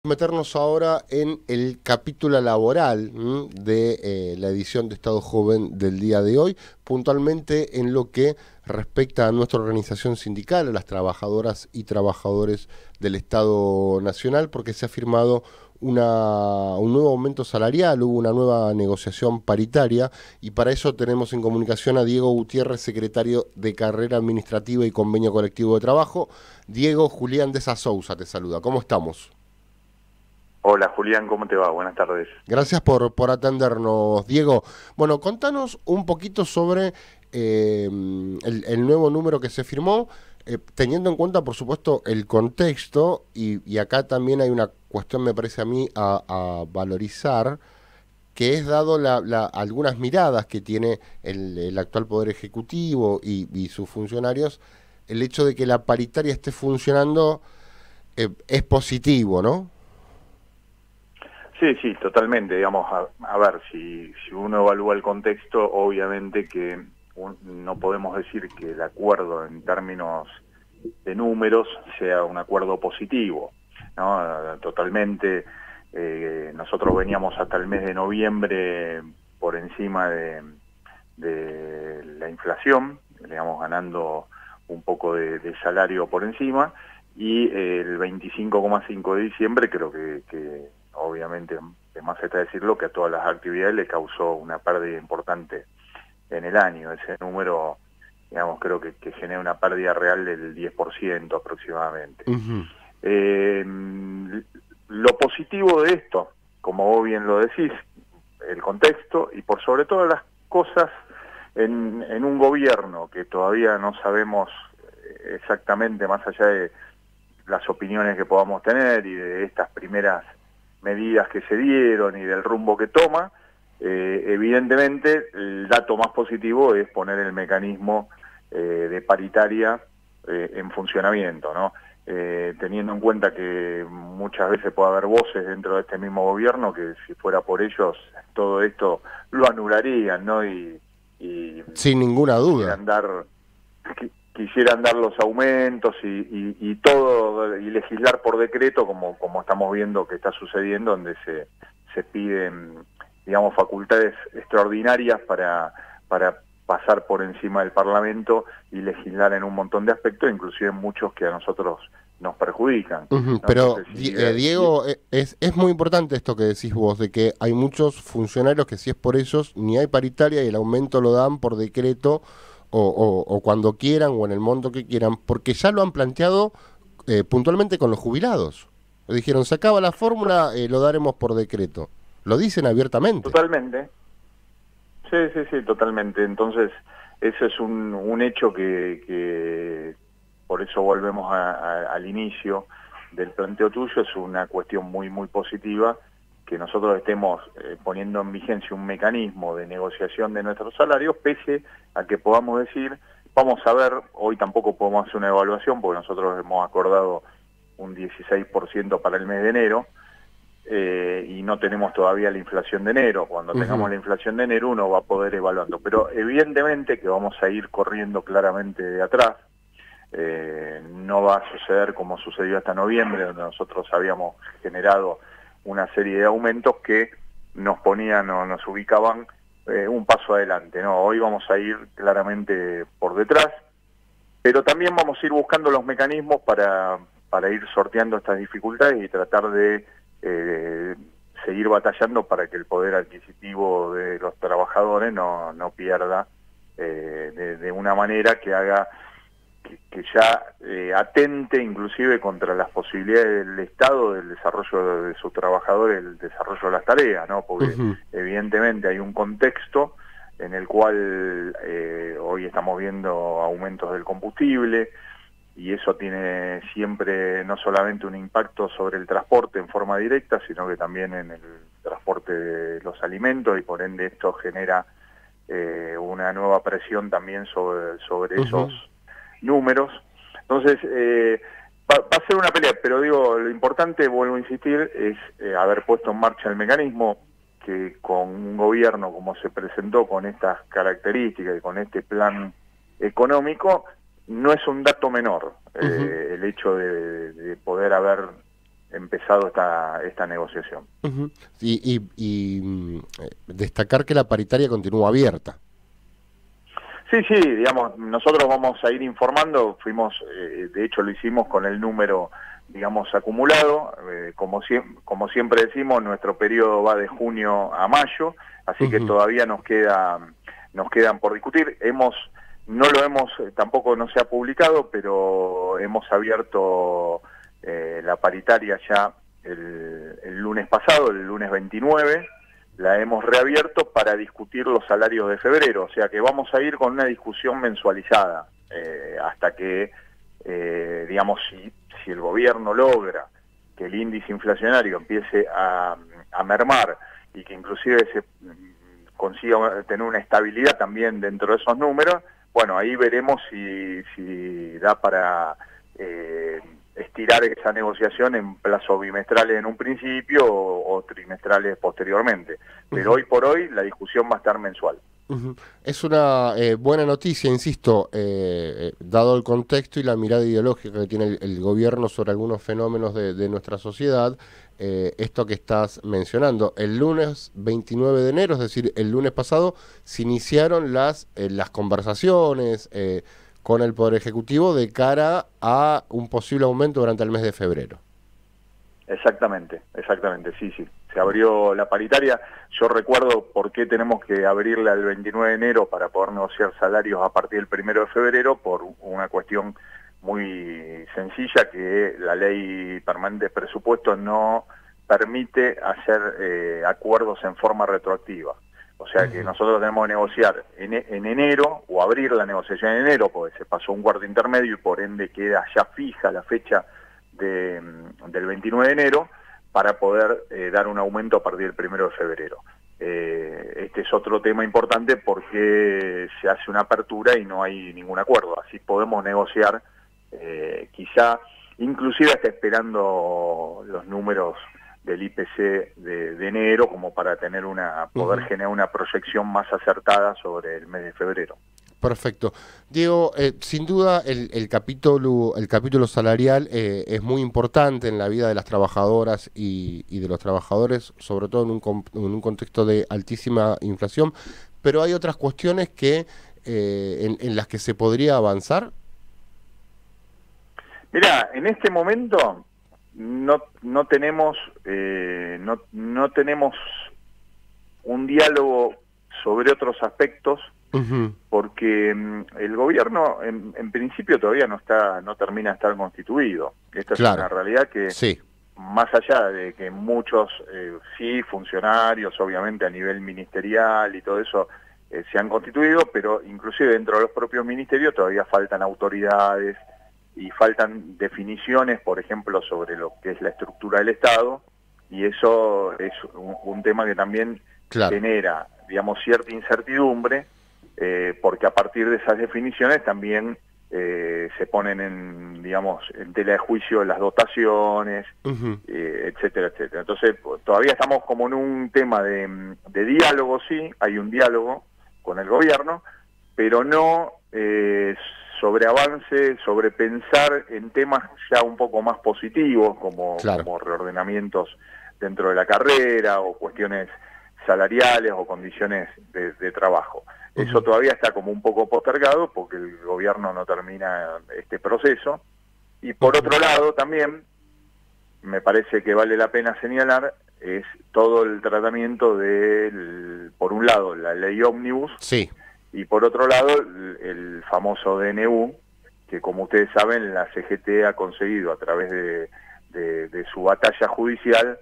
Meternos ahora en el capítulo laboral de la edición de Estado Joven del día de hoy, puntualmente en lo que respecta a nuestra organización sindical, a las trabajadoras y trabajadores del Estado Nacional, porque se ha firmado un nuevo aumento salarial, hubo una nueva negociación paritaria y para eso tenemos en comunicación a Diego Gutiérrez, secretario de Carrera Administrativa y Convenio Colectivo de Trabajo. Diego, Julián de Sousa te saluda. ¿Cómo estamos? Hola Julián, ¿cómo te va? Buenas tardes. Gracias por atendernos, Diego. Bueno, contanos un poquito sobre el nuevo número que se firmó, teniendo en cuenta, por supuesto, el contexto, y acá también hay una cuestión, me parece a mí, a valorizar, que es dado algunas miradas que tiene el actual Poder Ejecutivo y sus funcionarios, el hecho de que la paritaria esté funcionando es positivo, ¿no? Sí, sí, totalmente. Digamos, a ver, si uno evalúa el contexto, obviamente que no podemos decir que el acuerdo en términos de números sea un acuerdo positivo, ¿no? Totalmente. Nosotros veníamos hasta el mes de noviembre por encima de la inflación, digamos, ganando un poco de salario por encima, y el 25,5 de diciembre creo que obviamente, de más está decirlo, que a todas las actividades le causó una pérdida importante en el año. Ese número, digamos, creo que genera una pérdida real del 10% aproximadamente. Ujú. Eh, lo positivo de esto, como vos bien lo decís, el contexto y por sobre todas las cosas en un gobierno que todavía no sabemos exactamente, más allá de las opiniones que podamos tener y de estas primeras medidas que se dieron y del rumbo que toma, evidentemente el dato más positivo es poner el mecanismo de paritaria en funcionamiento, ¿no? Teniendo en cuenta que muchas veces puede haber voces dentro de este mismo gobierno que si fuera por ellos todo esto lo anularían, ¿no? Y Sin ninguna duda. quisieran dar quisieran dar los aumentos y todo y legislar por decreto como estamos viendo que está sucediendo, donde se piden, digamos, facultades extraordinarias para pasar por encima del Parlamento y legislar en un montón de aspectos, inclusive muchos que a nosotros nos perjudican, Ujú. ¿no? Pero, Entonces, Diego, es muy importante esto que decís vos, de que hay muchos funcionarios que si es por ellos, ni hay paritaria y el aumento lo dan por decreto o cuando quieran o en el monto que quieran, porque ya lo han planteado puntualmente con los jubilados. Le dijeron, se acaba la fórmula, lo daremos por decreto. Lo dicen abiertamente. totalmente. Sí, sí, sí, totalmente. Entonces, eso es un hecho que por eso volvemos al inicio del planteo tuyo, es una cuestión muy, muy positiva que nosotros estemos poniendo en vigencia un mecanismo de negociación de nuestros salarios, pese a que podamos decir, vamos a ver, hoy tampoco podemos hacer una evaluación, porque nosotros hemos acordado un 16% para el mes de enero, y no tenemos todavía la inflación de enero. Cuando tengamos Ujú. la inflación de enero uno va a poder evaluando, pero evidentemente que vamos a ir corriendo claramente de atrás. No va a suceder como sucedió hasta noviembre, donde nosotros habíamos generado una serie de aumentos que nos ponían o nos ubicaban un paso adelante, ¿no? Hoy vamos a ir claramente por detrás, pero también vamos a ir buscando los mecanismos para ir sorteando estas dificultades y tratar de eh, seguir batallando para que el poder adquisitivo de los trabajadores no pierda de una manera que haga que ya atente inclusive contra las posibilidades del Estado del desarrollo de sus trabajadores, el desarrollo de las tareas, ¿no? Porque Ujú. evidentemente hay un contexto en el cual hoy estamos viendo aumentos del combustible, y eso tiene siempre no solamente un impacto sobre el transporte en forma directa, sino que también en el transporte de los alimentos, y por ende esto genera una nueva presión también sobre esos Ujú. números. Entonces, va a ser una pelea, pero digo, lo importante, vuelvo a insistir, es haber puesto en marcha el mecanismo que con un gobierno como se presentó, con estas características y con este plan económico, no es un dato menor Ujú. el hecho de poder haber empezado esta negociación. Uh-huh. Destacar que la paritaria continúa abierta. Sí, digamos, nosotros vamos a ir informando, de hecho lo hicimos con el número, digamos, acumulado, como siempre decimos, nuestro periodo va de junio a mayo, así uh-huh. que todavía nos quedan por discutir. Tampoco no se ha publicado, pero hemos abierto la paritaria ya el lunes pasado, el lunes 29, la hemos reabierto para discutir los salarios de febrero, o sea que vamos a ir con una discusión mensualizada, hasta que, digamos, si el gobierno logra que el índice inflacionario empiece a mermar y que inclusive se consiga tener una estabilidad también dentro de esos números, bueno, ahí veremos si da para estirar esa negociación en plazos bimestrales en un principio o trimestrales posteriormente. Pero hoy por hoy la discusión va a estar mensual. Es una buena noticia, insisto, dado el contexto y la mirada ideológica que tiene el gobierno sobre algunos fenómenos de nuestra sociedad, esto que estás mencionando. El lunes 29 de enero, es decir, el lunes pasado, se iniciaron las conversaciones con el Poder Ejecutivo de cara a un posible aumento durante el mes de febrero. Exactamente, sí. Se abrió la paritaria. Yo recuerdo por qué tenemos que abrirla el 29 de enero para poder negociar salarios a partir del 1 de febrero, por una cuestión muy sencilla, que la ley permanente de presupuesto no permite hacer acuerdos en forma retroactiva. O sea que nosotros tenemos que negociar en enero, o abrir la negociación en enero, porque se pasó un cuarto intermedio y por ende queda ya fija la fecha del 29 de enero, para poder dar un aumento a partir del 1 de febrero. Este es otro tema importante porque se hace una apertura y no hay ningún acuerdo. Así podemos negociar, quizá, inclusive hasta esperando los números del IPC de enero, como para tener poder generar una proyección más acertada sobre el mes de febrero. Perfecto. Diego, sin duda el capítulo salarial es muy importante en la vida de las trabajadoras y de los trabajadores, sobre todo en un contexto de altísima inflación, pero hay otras cuestiones que en las que se podría avanzar. Mirá, en este momento no tenemos un diálogo sobre otros aspectos, porque el gobierno en principio todavía no termina de estar constituido. Esta es una realidad que, más allá de que muchos funcionarios, obviamente a nivel ministerial y todo eso, se han constituido, pero inclusive dentro de los propios ministerios todavía faltan autoridades y faltan definiciones, por ejemplo, sobre lo que es la estructura del Estado, y eso es un tema que también genera, digamos, cierta incertidumbre, porque a partir de esas definiciones también se ponen en tela de juicio las dotaciones, etcétera, etcétera. Entonces, todavía estamos como en un tema de diálogo, sí, hay un diálogo con el gobierno, pero no sobre avance, sobre pensar en temas ya un poco más positivos, como reordenamientos dentro de la carrera, o cuestiones salariales o condiciones de trabajo. Eso todavía está como un poco postergado porque el gobierno no termina este proceso. Y por otro lado también, me parece que vale la pena señalar, es todo el tratamiento por un lado, la ley ómnibus, y por otro lado, el famoso DNU, que como ustedes saben, la CGT ha conseguido a través de su batalla judicial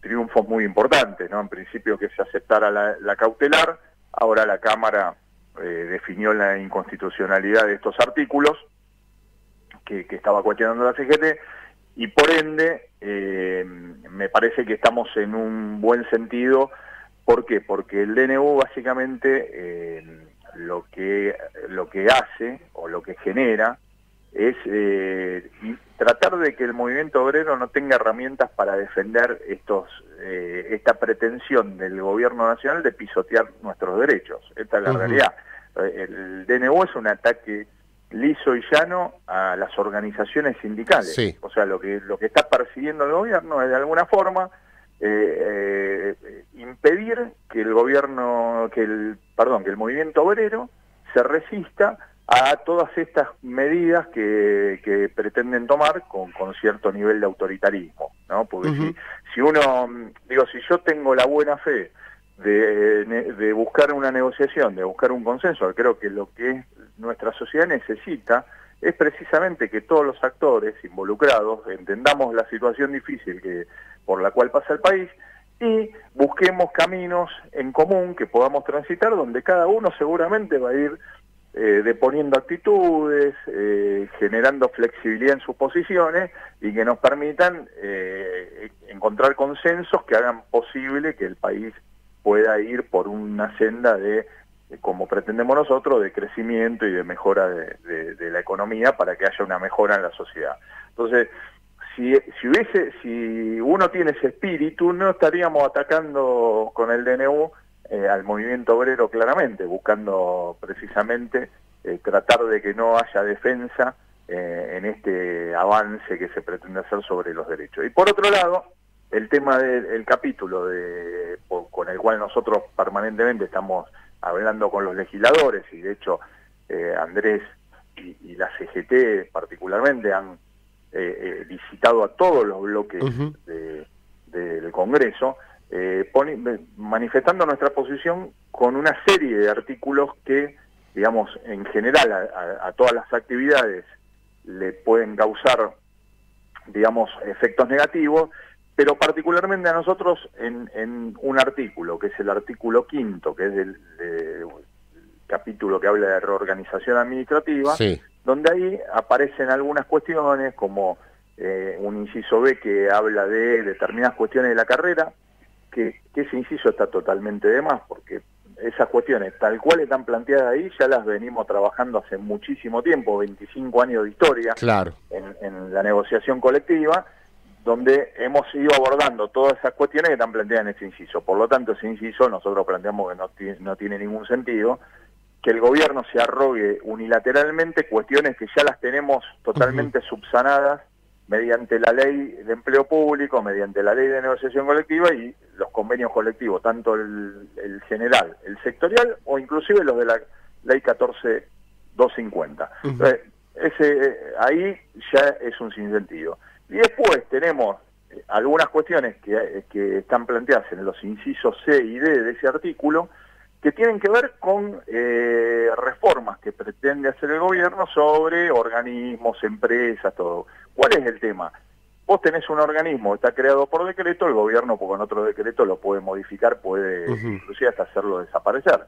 triunfos muy importantes, ¿no? En principio que se aceptara la cautelar, ahora la Cámara definió la inconstitucionalidad de estos artículos que estaba cuestionando la CGT, y por ende me parece que estamos en un buen sentido. ¿Por qué? Porque el DNU básicamente lo que hace o lo que genera es tratar de que el movimiento obrero no tenga herramientas para defender esta pretensión del gobierno nacional de pisotear nuestros derechos. Esta es la realidad. El DNU es un ataque liso y llano a las organizaciones sindicales. Sí. O sea, lo que está persiguiendo el gobierno es de alguna forma impedir que el gobierno, que el movimiento obrero se resista a todas estas medidas que pretenden tomar con cierto nivel de autoritarismo, ¿no? Porque si uno, digo, si yo tengo la buena fe de buscar una negociación, de buscar un consenso, creo que lo que nuestra sociedad necesita es precisamente que todos los actores involucrados entendamos la situación difícil por la cual pasa el país y busquemos caminos en común que podamos transitar, donde cada uno seguramente va a ir deponiendo actitudes, generando flexibilidad en sus posiciones y que nos permitan encontrar consensos que hagan posible que el país pueda ir por una senda como pretendemos nosotros, de crecimiento y de mejora de la economía para que haya una mejora en la sociedad. Entonces, si uno tiene ese espíritu, no estaríamos atacando con el DNU al movimiento obrero claramente, buscando precisamente tratar de que no haya defensa en este avance que se pretende hacer sobre los derechos. Y por otro lado, el tema del capítulo con el cual nosotros permanentemente estamos hablando con los legisladores, y de hecho Andrés y la CGT particularmente han visitado a todos los bloques del Congreso, manifestando nuestra posición con una serie de artículos que, digamos, en general a todas las actividades le pueden causar, digamos, efectos negativos, pero particularmente a nosotros en un artículo, que es el artículo 5, que es del capítulo que habla de reorganización administrativa, sí, donde ahí aparecen algunas cuestiones como un inciso B que habla de determinadas cuestiones de la carrera, que ese inciso está totalmente de más, porque esas cuestiones tal cual están planteadas ahí ya las venimos trabajando hace muchísimo tiempo, 25 años de historia, claro, en la negociación colectiva, donde hemos ido abordando todas esas cuestiones que están planteadas en ese inciso. Por lo tanto, ese inciso nosotros planteamos que no tiene ningún sentido, que el gobierno se arrogue unilateralmente cuestiones que ya las tenemos totalmente subsanadas mediante la ley de empleo público, mediante la ley de negociación colectiva y los convenios colectivos, tanto el general, el sectorial o inclusive los de la ley 14250. Entonces, ahí ya es un sinsentido. Y después tenemos algunas cuestiones que están planteadas en los incisos C y D de ese artículo, que tienen que ver con reformas que pretende hacer el gobierno sobre organismos, empresas, todo. ¿Cuál es el tema? Vos tenés un organismo que está creado por decreto, el gobierno con otro decreto lo puede modificar, puede inclusive hasta hacerlo desaparecer.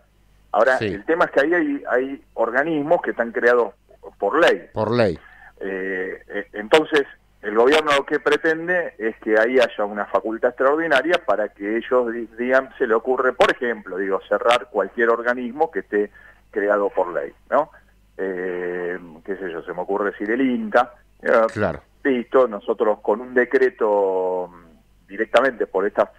Ahora, el tema es que ahí hay organismos que están creados por ley. Por ley. Entonces, el gobierno lo que pretende es que ahí haya una facultad extraordinaria para que ellos digan, se le ocurre, por ejemplo, cerrar cualquier organismo que esté creado por ley, ¿no? Qué sé yo, se me ocurre decir el INTA. Claro. Listo, nosotros con un decreto directamente por estas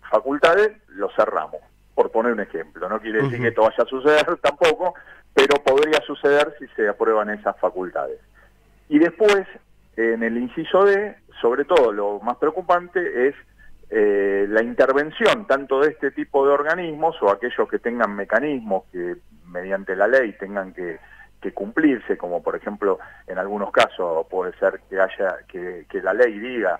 facultades lo cerramos, por poner un ejemplo. No quiere decir que esto vaya a suceder tampoco, pero podría suceder si se aprueban esas facultades. Y después, en el inciso D, sobre todo lo más preocupante es la intervención tanto de este tipo de organismos o aquellos que tengan mecanismos que mediante la ley tengan que cumplirse, como por ejemplo en algunos casos puede ser que haya que la ley diga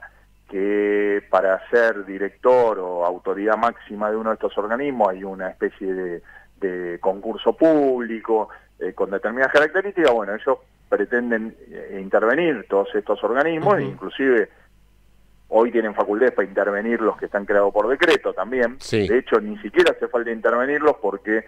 que para ser director o autoridad máxima de uno de estos organismos hay una especie de concurso público con determinadas características. Bueno, ellos pretenden intervenir todos estos organismos, inclusive hoy tienen facultades para intervenir los que están creados por decreto también. Sí. De hecho, ni siquiera hace falta intervenirlos porque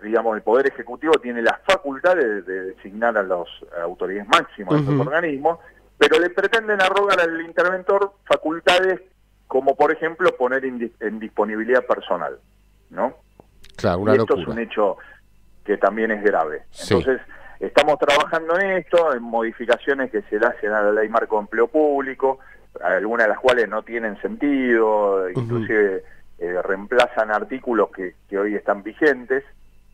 digamos, el Poder Ejecutivo tiene las facultades de designar a las autoridades máximas de estos organismos, pero le pretenden arrogar al interventor facultades como, por ejemplo, poner en disponibilidad personal, ¿no? Claro, una locura. Esto es un hecho que también es grave. Sí. Entonces, estamos trabajando en esto, en modificaciones que se le hacen a la Ley Marco de Empleo Público, algunas de las cuales no tienen sentido, inclusive reemplazan artículos que hoy están vigentes,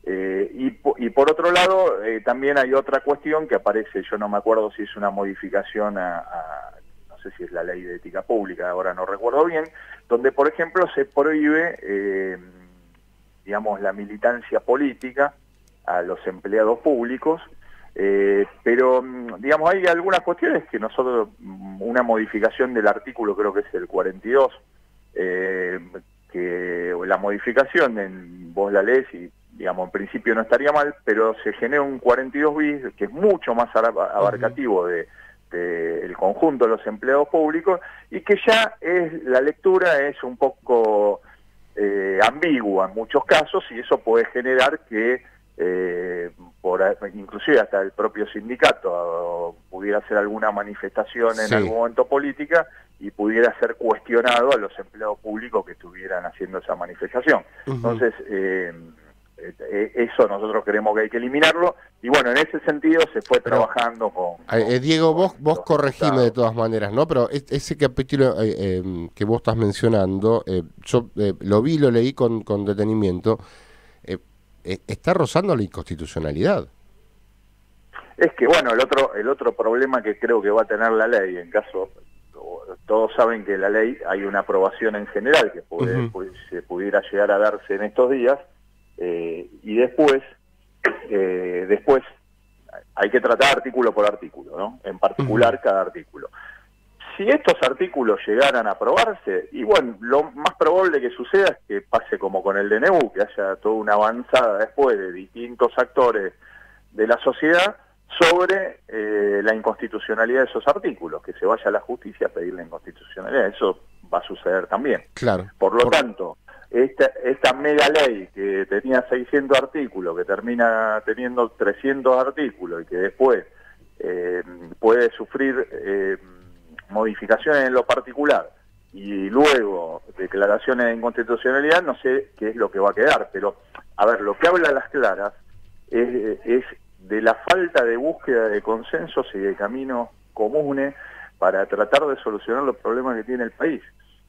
Y por otro lado, también hay otra cuestión que aparece, yo no me acuerdo si es una modificación no sé si es la ley de ética pública, ahora no recuerdo bien, donde por ejemplo se prohíbe, digamos, la militancia política a los empleados públicos, pero digamos hay algunas cuestiones que nosotros, una modificación del artículo creo que es el 42, que la modificación vos la lees y digamos en principio no estaría mal, pero se genera un 42 bis que es mucho más abarcativo de el conjunto de los empleados públicos y que ya la lectura es un poco ambigua en muchos casos y eso puede generar que inclusive hasta el propio sindicato pudiera hacer alguna manifestación en algún momento política y pudiera ser cuestionado a los empleados públicos que estuvieran haciendo esa manifestación. Entonces, eso nosotros creemos que hay que eliminarlo y bueno, en ese sentido se fue trabajando con Diego, vos corregime de todas maneras, ¿no? Pero ese capítulo que vos estás mencionando, yo lo leí con detenimiento, está rozando la inconstitucionalidad. Es que bueno, el otro problema que creo que va a tener la ley, en caso, todos saben que la ley hay una aprobación en general que se pudiera llegar a darse en estos días, y después hay que tratar artículo por artículo, ¿no? En particular cada artículo. Si estos artículos llegaran a aprobarse, y bueno, lo más probable que suceda es que pase como con el DNU, que haya toda una avanzada después de distintos actores de la sociedad sobre la inconstitucionalidad de esos artículos, que se vaya a la justicia a pedir la inconstitucionalidad. Eso va a suceder también. Claro. Por lo tanto, esta mega ley que tenía 600 artículos, que termina teniendo 300 artículos y que después puede sufrir modificaciones en lo particular y luego declaraciones de inconstitucionalidad, no sé qué es lo que va a quedar, pero a ver, lo que habla a las claras es de la falta de búsqueda de consensos y de caminos comunes para tratar de solucionar los problemas que tiene el país.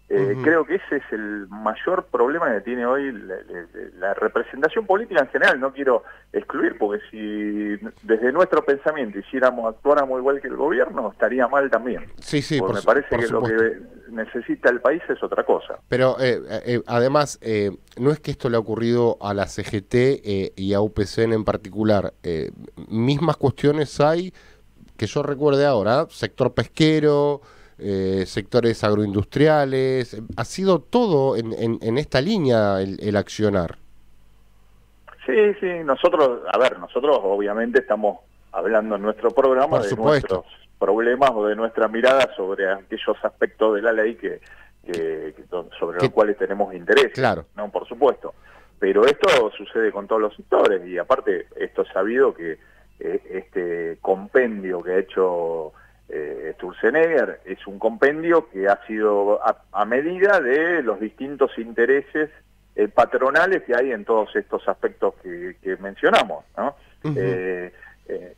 Creo que ese es el mayor problema que tiene hoy la representación política en general. No quiero excluir, porque si desde nuestro pensamiento actuáramos igual que el gobierno, estaría mal también. Sí, porque me parece que lo que necesita el país es otra cosa. Pero además, no es que esto le ha ocurrido a la CGT y a UPCN en particular. Mismas cuestiones hay, que yo recuerde ahora, sector pesquero, sectores agroindustriales, ha sido todo en esta línea el accionar. Sí, nosotros obviamente estamos hablando en nuestro programa de nuestros problemas o de nuestra mirada sobre aquellos aspectos de la ley sobre los cuales tenemos interés, claro, ¿no? Por supuesto. Pero esto sucede con todos los sectores y aparte esto es sabido que este compendio que ha hecho Sturzenegger es un compendio que ha sido a medida de los distintos intereses patronales que hay en todos estos aspectos que mencionamos, ¿no?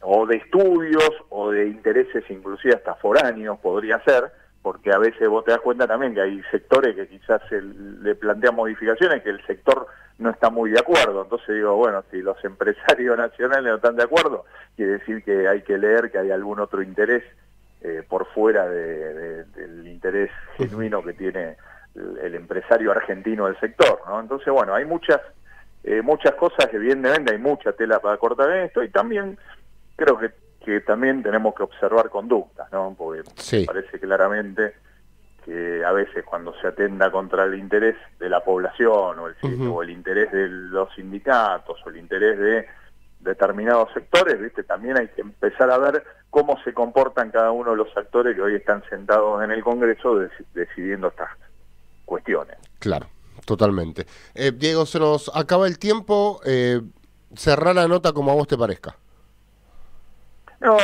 O de estudios o de intereses inclusive hasta foráneos podría ser, porque a veces vos te das cuenta también que hay sectores que quizás le plantean modificaciones que el sector no está muy de acuerdo. Entonces digo, bueno, si los empresarios nacionales no están de acuerdo, quiere decir que hay que leer que hay algún otro interés por fuera del interés genuino que tiene el empresario argentino del sector, ¿no? Entonces, bueno, hay muchas cosas, evidentemente hay mucha tela para cortar en esto y también creo que también tenemos que observar conductas, ¿no? Porque me parece claramente que a veces cuando se atenta contra el interés de la población o el interés de los sindicatos o el interés de determinados sectores, ¿viste? También hay que empezar a ver cómo se comportan cada uno de los actores que hoy están sentados en el Congreso decidiendo estas cuestiones. Claro, totalmente. Diego, se nos acaba el tiempo. Cerrá la nota como a vos te parezca. No,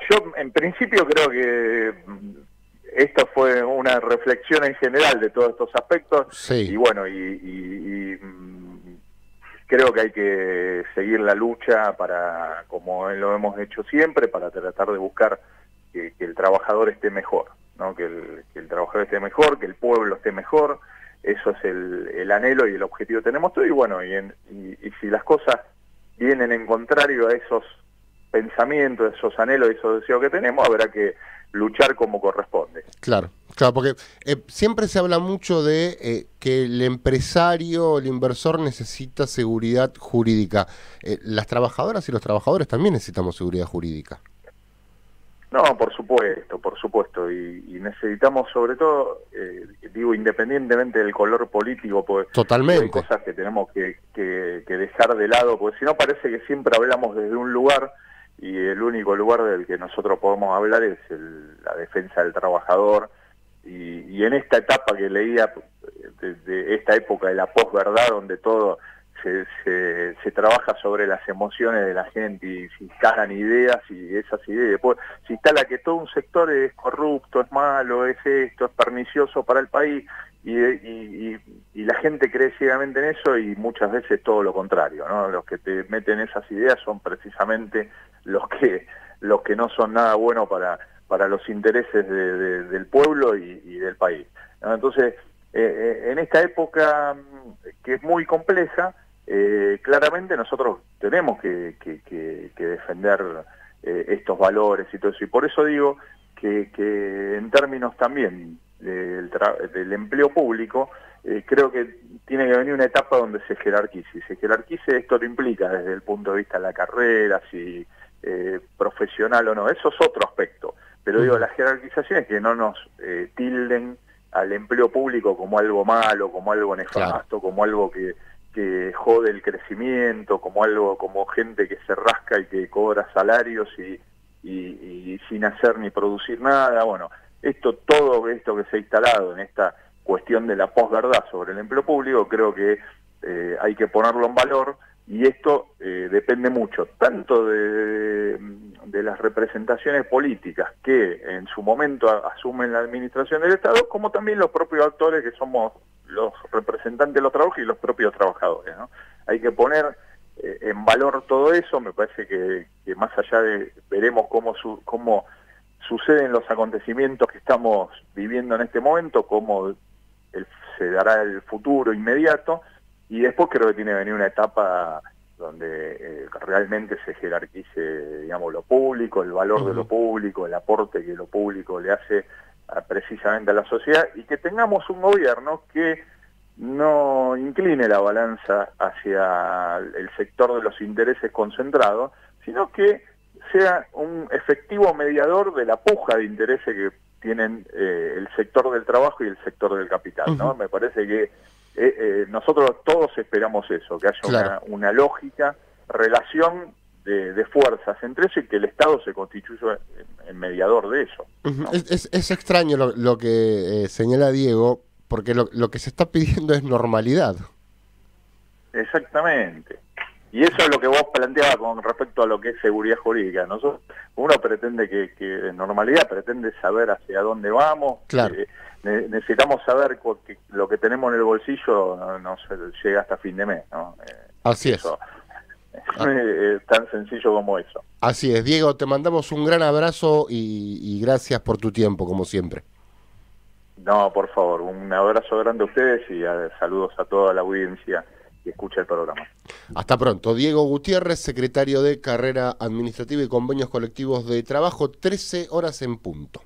yo en principio creo que esto fue una reflexión en general de todos estos aspectos. Sí. Y bueno, y creo que hay que seguir la lucha para, como lo hemos hecho siempre, para tratar de buscar que el trabajador esté mejor, ¿no? Que el trabajador esté mejor, que el pueblo esté mejor. Eso es el anhelo y el objetivo que tenemos todos. Y bueno, y si las cosas vienen en contrario a esos pensamientos, esos anhelos, esos deseos que tenemos, habrá que luchar como corresponde. Claro, claro, porque siempre se habla mucho de que el empresario, el inversor necesita seguridad jurídica. Las trabajadoras y los trabajadores también necesitamos seguridad jurídica. No, por supuesto, y necesitamos sobre todo, digo, independientemente del color político, pues Totalmente. hay cosas que tenemos que dejar de lado, porque si no parece que siempre hablamos desde un lugar, y el único lugar del que nosotros podemos hablar es la defensa del trabajador, y en esta etapa que leía, de esta época de la posverdad, donde todo se trabaja sobre las emociones de la gente y se instalan ideas, y esas ideas después se instala que todo un sector es corrupto, es malo, es esto, es pernicioso para el país, y la gente cree ciegamente en eso, y muchas veces todo lo contrario, ¿no? Los que te meten esas ideas son precisamente los que no son nada bueno para los intereses del pueblo y del país, ¿no? Entonces, en esta época que es muy compleja, claramente nosotros tenemos que defender estos valores y todo eso, y por eso digo que en términos también del empleo público, creo que tiene que venir una etapa donde se jerarquice. Y se jerarquice, esto lo implica desde el punto de vista de la carrera, si profesional o no, eso es otro aspecto, pero digo, la jerarquización es que no nos tilden al empleo público como algo malo, como algo nefasto, claro, como algo que jode el crecimiento, como gente que se rasca y que cobra salarios y sin hacer ni producir nada. Bueno, todo esto que se ha instalado en esta cuestión de la posverdad sobre el empleo público, creo que hay que ponerlo en valor, y esto depende mucho, tanto de las representaciones políticas que en su momento asumen la administración del Estado, como también los propios actores que somos los representantes de los trabajadores y los propios trabajadores, ¿no? Hay que poner en valor todo eso. Me parece que más allá de veremos cómo suceden los acontecimientos que estamos viviendo en este momento, cómo se dará el futuro inmediato, y después creo que tiene que venir una etapa donde realmente se jerarquice, digamos, lo público, el valor de lo público, el aporte que lo público le hace precisamente a la sociedad, y que tengamos un gobierno que no incline la balanza hacia el sector de los intereses concentrados, sino que sea un efectivo mediador de la puja de intereses que tienen el sector del trabajo y el sector del capital, ¿no? Me parece que nosotros todos esperamos eso, que haya claro, una lógica relación de fuerzas entre eso, y que el Estado se constituya en mediador de eso, ¿no? Es extraño lo que señala Diego, porque lo que se está pidiendo es normalidad. Exactamente. Y eso es lo que vos planteabas con respecto a lo que es seguridad jurídica. Nosotros, uno pretende que normalidad, pretende saber hacia dónde vamos. Claro. Necesitamos saber que lo que tenemos en el bolsillo no se llega hasta fin de mes, ¿no? Así eso, es tan sencillo como eso. Así es. Diego, te mandamos un gran abrazo y gracias por tu tiempo, como siempre. No, por favor, un abrazo grande a ustedes y saludos a toda la audiencia que escucha el programa. Hasta pronto. Diego Gutiérrez, secretario de Carrera Administrativa y Convenios Colectivos de Trabajo, 13 horas en punto.